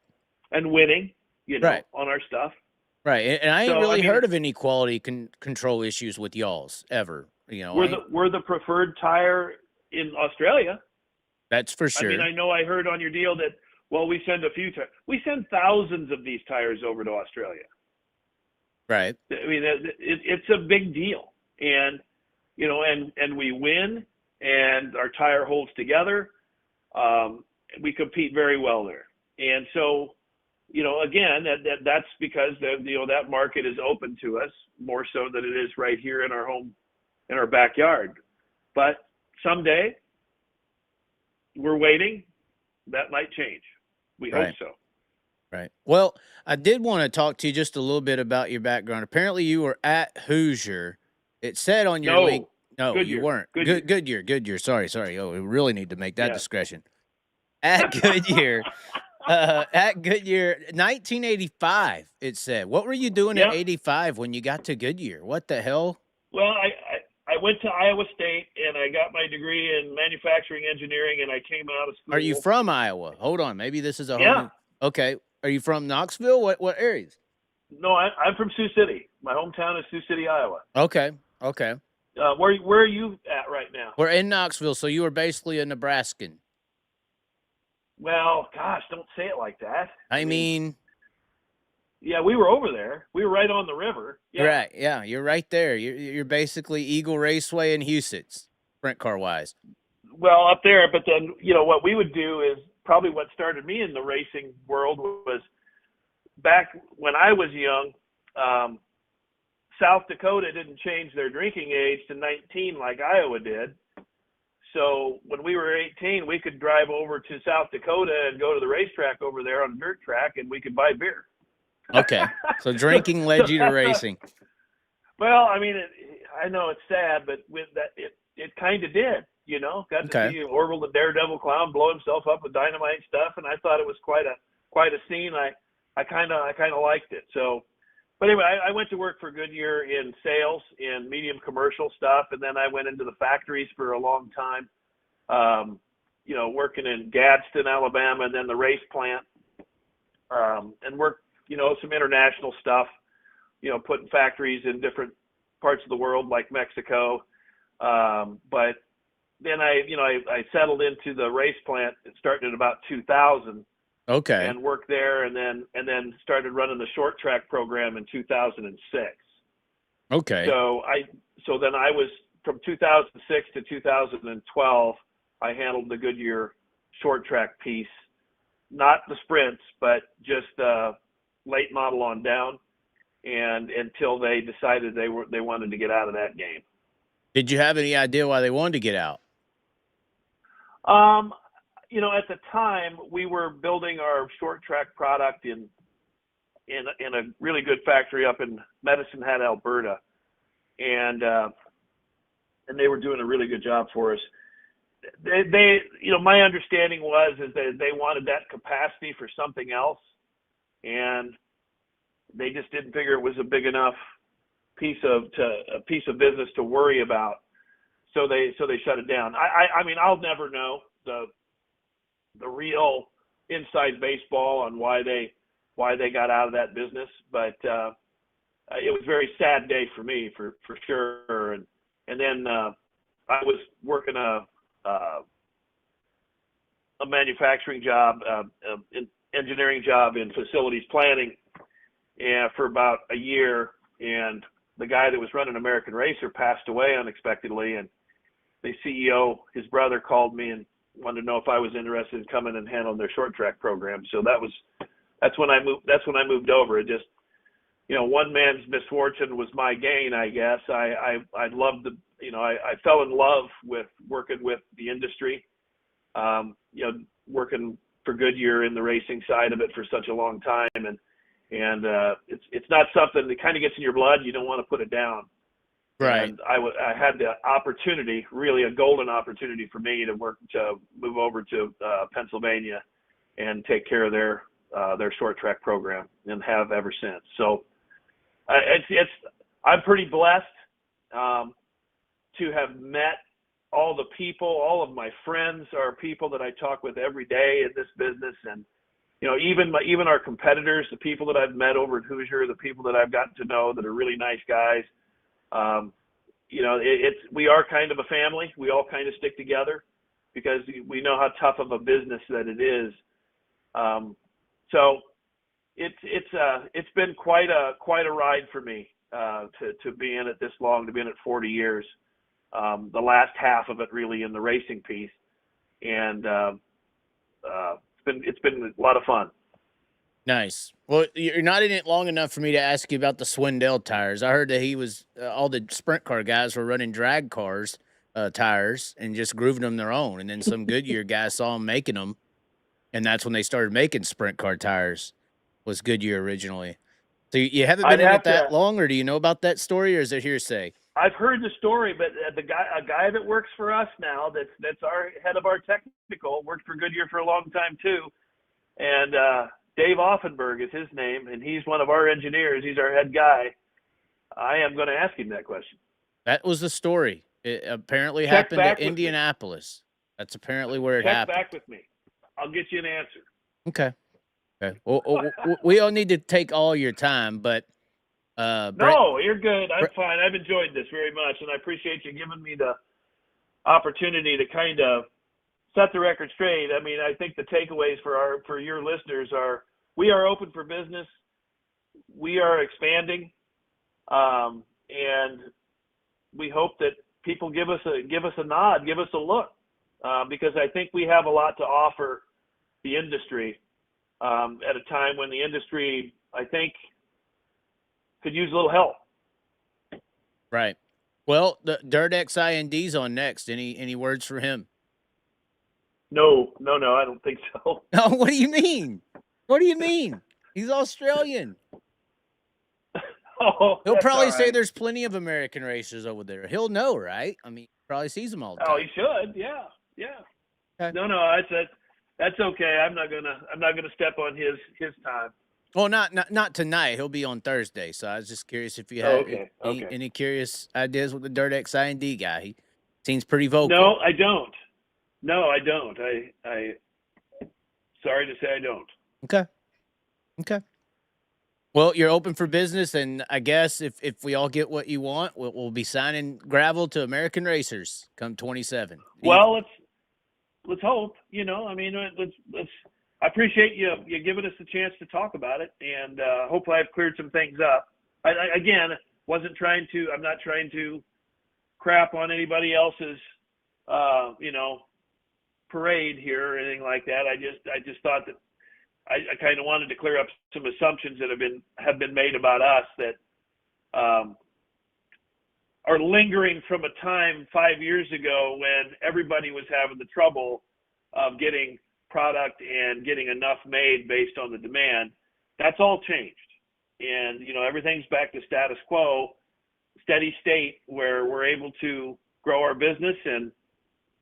S3: And winning,
S2: right.
S3: on our stuff.
S2: Right. And I ain't really heard of any quality control issues with y'all's ever.
S3: We're the preferred tire in Australia.
S2: That's for sure.
S3: I mean, I know I heard on your deal that, we send a few tires. We send thousands of these tires over to Australia.
S2: Right.
S3: I mean, it's a big deal. And, and we win, and our tire holds together. We compete very well there. And so, again, that's because that market is open to us more so than it is right here in our backyard. But someday, we're waiting. That might change. We hope so.
S2: Right. Well, I did want to talk to you just a little bit about your background. Apparently, you were at Hoosier. It said on your link. No,
S3: Goodyear.
S2: you weren't. Goodyear. Sorry. Oh, we really need to make that discretion. At Goodyear. At Goodyear, 1985, it said. What were you doing at 85 when you got to Goodyear? What the hell?
S3: Well, I went to Iowa State, and I got my degree in manufacturing engineering, and I came out of school.
S2: Are you from Iowa? Hold on. Maybe this is a whole Okay. Are you from Knoxville? What areas?
S3: No, I'm from Sioux City. My hometown is Sioux City, Iowa.
S2: Okay.
S3: Where are you at right now?
S2: We're in Knoxville, so you were basically a Nebraskan.
S3: Well, gosh, don't say it like that.
S2: I mean,
S3: yeah, we were over there. We were right on the river. Yeah.
S2: Right. Yeah, you're right there. You're basically Eagle Raceway and Huset's, sprint car wise.
S3: Well, up there, but then what we would do is probably what started me in the racing world was back when I was young. South Dakota didn't change their drinking age to 19 like Iowa did. So when we were 18, we could drive over to South Dakota and go to the racetrack over there on a dirt track, and we could buy beer.
S2: Okay, so drinking led you to racing.
S3: Well, I mean, I know it's sad, but with that, it kind of did. Got to see Orville the Daredevil Clown blow himself up with dynamite stuff, and I thought it was quite a scene. I kind of liked it. So, but anyway, I went to work for Goodyear in sales in medium commercial stuff, and then I went into the factories for a long time. Working in Gadsden, Alabama, and then the race plant, and worked some international stuff. Putting factories in different parts of the world like Mexico, but then I settled into the race plant. It started in about 2000.
S2: Okay.
S3: And worked there, and then started running the short track program in 2006.
S2: Okay.
S3: So then I was from 2006 to 2012. I handled the Goodyear short track piece, not the sprints, but just late model on down, and until they decided they wanted to get out of that game.
S2: Did you have any idea why they wanted to get out?
S3: At the time, we were building our short track product in a really good factory up in Medicine Hat, Alberta, and they were doing a really good job for us. they my understanding is that they wanted that capacity for something else, and they just didn't figure it was a big enough piece of business to worry about. So they shut it down. I mean, I'll never know the real inside baseball on why they got out of that business, but it was a very sad day for me for sure. And then I was working a manufacturing job, an engineering job in facilities planning, and for about a year. And the guy that was running American RACER passed away unexpectedly, and the CEO, his brother, called me and wanted to know if I was interested in coming and handling their short track program. So that's when I moved. That's when I moved over. It just, one man's misfortune was my gain, I guess. I loved I fell in love with working with the industry. Working for Goodyear in the racing side of it for such a long time, and it's not something that kind of gets in your blood. You don't want to put it down.
S2: Right.
S3: And I had the opportunity, really a golden opportunity for me to move over to Pennsylvania and take care of their short track program, and have ever since. So I'm pretty blessed to have met all the people. All of my friends are people that I talk with every day in this business, and even our competitors, the people that I've met over at Hoosier, the people that I've gotten to know that are really nice guys. We are kind of a family. We all kind of stick together because we know how tough of a business that it is. So it's been quite a ride for me to be in it this long, to be in it 40 years. The last half of it really in the racing piece, and it's been a lot of fun.
S2: Nice. Well, you're not in it long enough for me to ask you about the Swindell tires. I heard that he was all the sprint car guys were running drag cars tires and just grooving them their own, and then some Goodyear guys saw them making them, and that's when they started making sprint car tires. Was Goodyear originally? So you haven't been in it that long, or do you know about that story, or is it hearsay?
S3: I've heard the story, but a guy that works for us now, that's our head of our technical, worked for Goodyear for a long time too, and Dave Offenberg is his name, and he's one of our engineers. He's our head guy. I am going to ask him that question.
S2: That was the story. It apparently happened at Indianapolis. That's apparently where it happened.
S3: Check back with me. I'll get you an answer.
S2: Okay. Well, we don't need to take all your time, but
S3: no, you're good. I'm fine. I've enjoyed this very much, and I appreciate you giving me the opportunity to kind of set the record straight. I mean, I think the takeaways for your listeners are: we are open for business, we are expanding, and we hope that people give us a nod, give us a look, because I think we have a lot to offer the industry at a time when the industry, I think, could use a little help.
S2: Right. Well, the Dirt XIND's on next. Any words for him?
S3: No, I don't think so.
S2: No, what do you mean? What do you mean? He's Australian. He'll probably say there's plenty of American racers over there. He'll know, right? I mean, he probably sees them all the time.
S3: Oh, he should. Yeah. Okay. No, that's okay. I'm not gonna step on his time.
S2: Well, not tonight. He'll be on Thursday. So I was just curious if you had any curious ideas with the Dirt XIND guy. He seems pretty vocal.
S3: No, I don't. I sorry to say I don't.
S2: Okay. Well, you're open for business, and I guess if we all get what you want, we'll be signing gravel to American racers come 27.
S3: Well, let's hope. I mean, let's. I appreciate you giving us the chance to talk about it, and hopefully I've cleared some things up. I'm not trying to crap on anybody else's, parade here or anything like that. I just thought that I kind of wanted to clear up some assumptions that have been made about us that are lingering from a time 5 years ago when everybody was having the trouble of getting product and getting enough made based on the demand. That's all changed, and everything's back to status quo, steady state, where we're able to grow our business and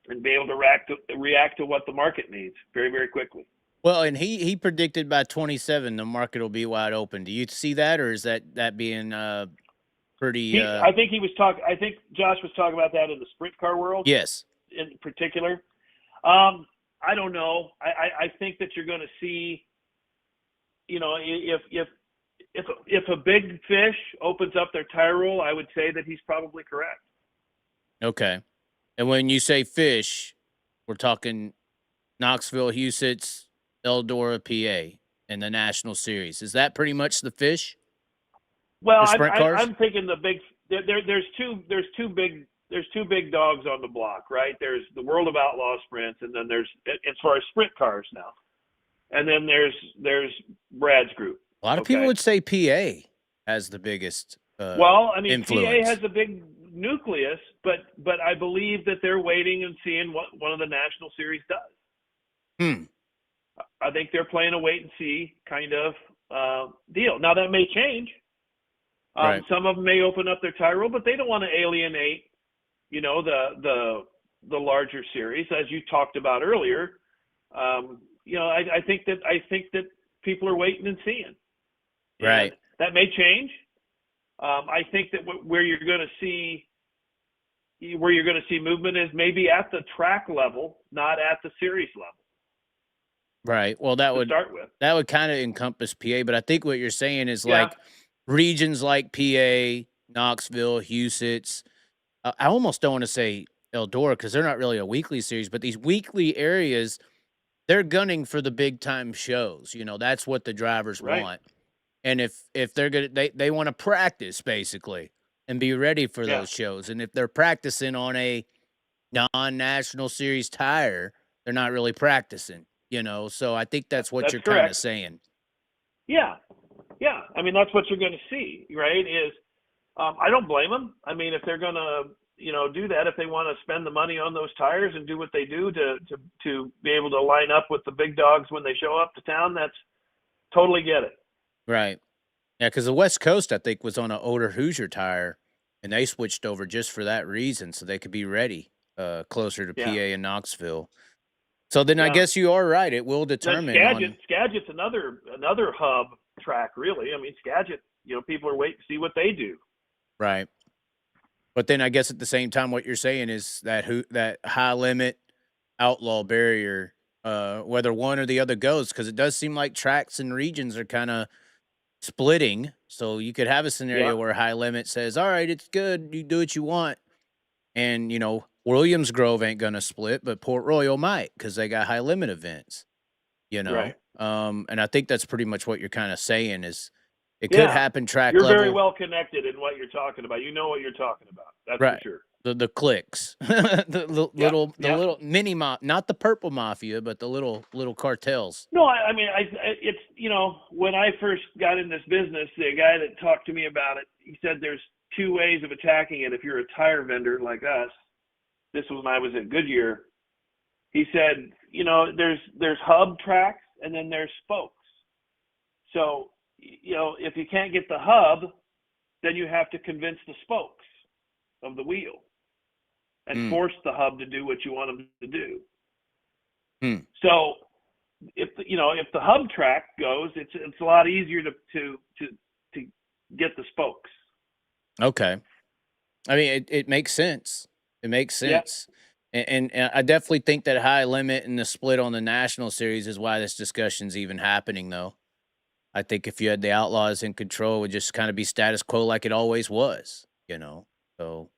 S3: and be able to react to what the market needs very, very quickly.
S2: Well, and he predicted by 27 the market will be wide open. Do you see that, or is that being pretty?
S3: I think I think Josh was talking about that in the sprint car world.
S2: Yes.
S3: In particular, I don't know. I think that you're going to see, you know, if a big fish opens up their tire roll, I would say that he's probably correct.
S2: Okay. And when you say fish, we're talking Knoxville, Huset's, Eldora, PA, and the National Series. Is that pretty much the fish?
S3: Well,
S2: I'm
S3: thinking the big. There's two big dogs on the block, right? There's the World of Outlaw sprints, and then there's, as far as sprint cars now, and then there's Brad's group.
S2: A lot of people would say PA has the biggest.
S3: Well, I mean,
S2: influence.
S3: PA has a big nucleus, but I believe that they're waiting and seeing what one of the National Series does. I think they're playing a wait and see kind of deal. Now that may change.
S2: Right.
S3: Some of them may open up their tire roll, but they don't want to alienate, you know, the larger series, as you talked about earlier. You know, I think that people are waiting and seeing.
S2: Right.
S3: And that may change. I think that where you're going to see movement is maybe at the track level, not at the series level.
S2: Right. Well, that would kind of encompass PA, but I think what you're saying is like regions like PA, Knoxville, Huset's. I almost don't want to say Eldora because they're not really a weekly series, but these weekly areas, they're gunning for the big time shows. You know, that's what the drivers want. And if they're gonna, they want to practice basically and be ready for those shows. And if they're practicing on a non-national series tire, they're not really practicing. You know, so I think that's what you're kind of saying.
S3: Yeah. I mean, that's what you're going to see, right? Is I don't blame them. I mean, if they're going to, you know, do that, if they want to spend the money on those tires and do what they do to be able to line up with the big dogs when they show up to town, that's totally get it.
S2: Right. Yeah, because the West Coast, I think, was on an older Hoosier tire, and they switched over just for that reason, so they could be ready closer to PA and Knoxville. So then I guess you are right. It will determine.
S3: Skagit's another hub track, really. I mean, Skagit, you know, people are waiting to see what they do.
S2: Right. But then I guess at the same time, what you're saying is that high limit outlaw barrier, whether one or the other goes, because it does seem like tracks and regions are kind of splitting. So you could have a scenario where high limit says, all right, it's good. You do what you want. And, you know, Williams Grove ain't going to split, but Port Royal might because they got high limit events, you know?
S3: Right.
S2: And I think that's pretty much what you're kind of saying is it could happen track
S3: level.
S2: You're
S3: very well connected in what you're talking about. You know what you're talking about. That's for sure.
S2: The clicks, the little mini not the purple mafia, but the little cartels.
S3: No, I mean, it's, you know, when I first got in this business, the guy that talked to me about it, he said there's two ways of attacking it. If you're a tire vendor like us, this was when I was at Goodyear. He said, you know, there's hub tracks and then there's spokes. So, you know, if you can't get the hub, then you have to convince the spokes of the wheel and force the hub to do what you want them to do. So if the hub track goes, it's a lot easier to get the spokes.
S2: Okay. I mean, it makes sense. It makes sense. Yeah. And I definitely think that high limit and the split on the national series is why this discussion's even happening, though. I think if you had the Outlaws in control, it would just kind of be status quo like it always was, you know. So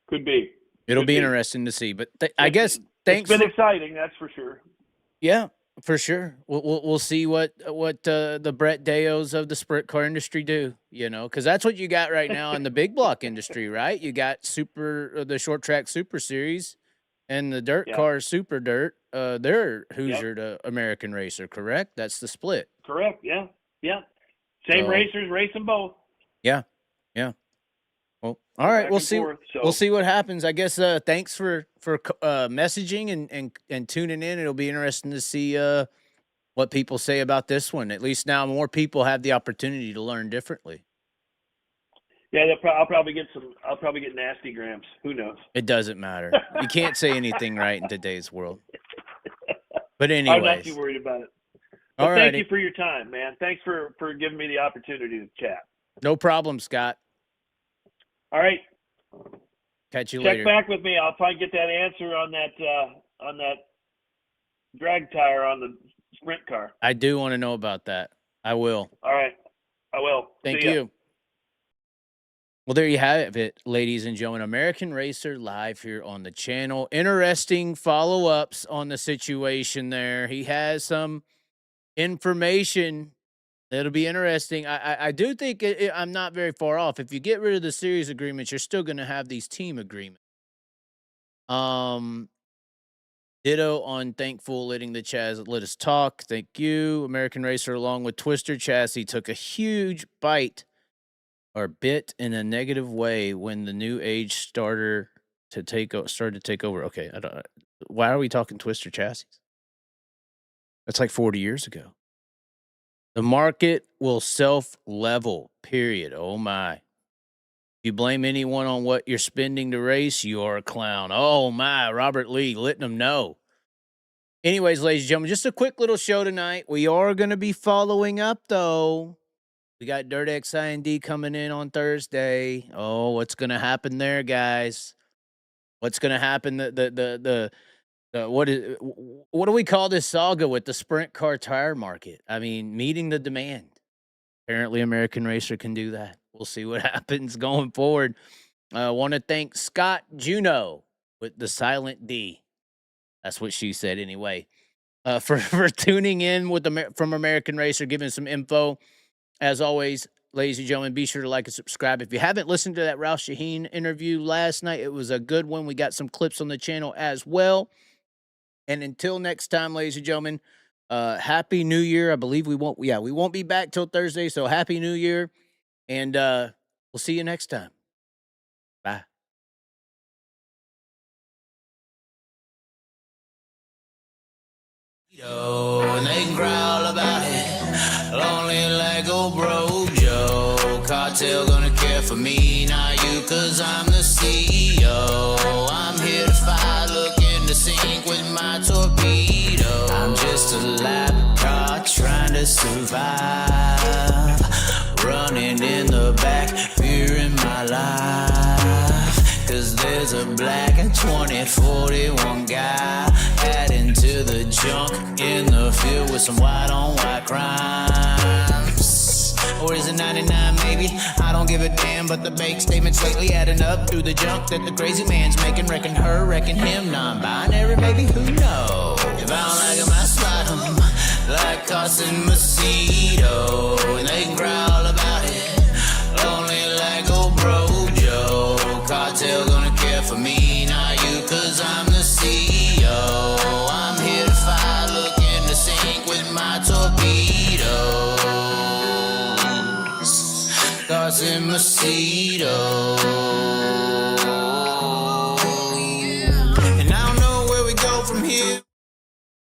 S3: could be.
S2: It'll be interesting to see. But I guess thanks.
S3: It's been exciting, that's for sure.
S2: Yeah, for sure. We'll see what the Brett Deos of the sprint car industry do, you know, because that's what you got right now in the big block industry, right? You got the short track super series and the dirt car super dirt. They're Hoosier to American Racer, correct? That's the split.
S3: Correct. Yeah. Same racers racing both.
S2: Yeah. Well, all right. We'll see. We'll see what happens. I guess. Thanks for messaging and tuning in. It'll be interesting to see what people say about this one. At least now more people have the opportunity to learn differently.
S3: Yeah, I'll probably get nasty grams. Who knows?
S2: It doesn't matter. You can't say anything right in today's world. But
S3: I'm not
S2: anyways.
S3: too worried about it.
S2: All right.
S3: Thank you for your time, man. Thanks for giving me the opportunity to chat.
S2: No problem, Scott.
S3: All right.
S2: Catch you later.
S3: Check back with me. I'll probably get that answer on that drag tire on the sprint car.
S2: I do want to know about that. I will.
S3: All right. I will.
S2: Thank you. Well, there you have it, ladies and gentlemen. American Racer live here on the channel. Interesting follow-ups on the situation there. He has some information that'll be interesting. I do think I'm not very far off. If you get rid of the series agreements, you're still going to have these team agreements. Ditto on thankful letting the Chaz let us talk. Thank you. American Racer along with Twister Chassis took a huge bite or bit in a negative way when the new age started to take over. Okay, why are we talking Twister Chassis? That's like 40 years ago. The market will self-level, period. Oh, my. If you blame anyone on what you're spending to race, you are a clown. Oh, my. Robert Lee letting them know. Anyways, ladies and gentlemen, just a quick little show tonight. We are going to be following up, though. We got Dirt X IND coming in on Thursday. Oh, what's going to happen there, guys? What's going to happen? What do we call this saga with the sprint car tire market? I mean, meeting the demand. Apparently, American Racer can do that. We'll see what happens going forward. I want to thank Scott Junod with the silent D. That's what she said anyway. For tuning in from American Racer, giving some info. As always, ladies and gentlemen, be sure to like and subscribe. If you haven't listened to that Roush Shaheen interview last night, it was a good one. We got some clips on the channel as well. And until next time, ladies and gentlemen, Happy New Year. I believe we won't be back till Thursday, so Happy New Year. And we'll see you next time. Bye.
S1: And they can growl about it, lonely like old bro Joe. Cartel gonna care for me, not you, cause I'm the CEO. I'm here to fight, looking to sink with my torpedo. I'm just a lap car trying to survive, running in the back, fearing my life. Cause there's a black 2041 guy adding to the junk in the field with some white on white crimes. Or is it 99 maybe? I don't give a damn, but the bank statements lately adding up through the junk that the crazy man's making. Reckon her, reckon him, non-binary maybe, who knows? If I don't like him, I slide him like Carson Macedo. And they can growl about it, lonely like old bro Joe. Cartel gonna care for me, not you, cause I'm the CEO. I'm here to fight, looking to sink with my torpedoes. Carson Macedo.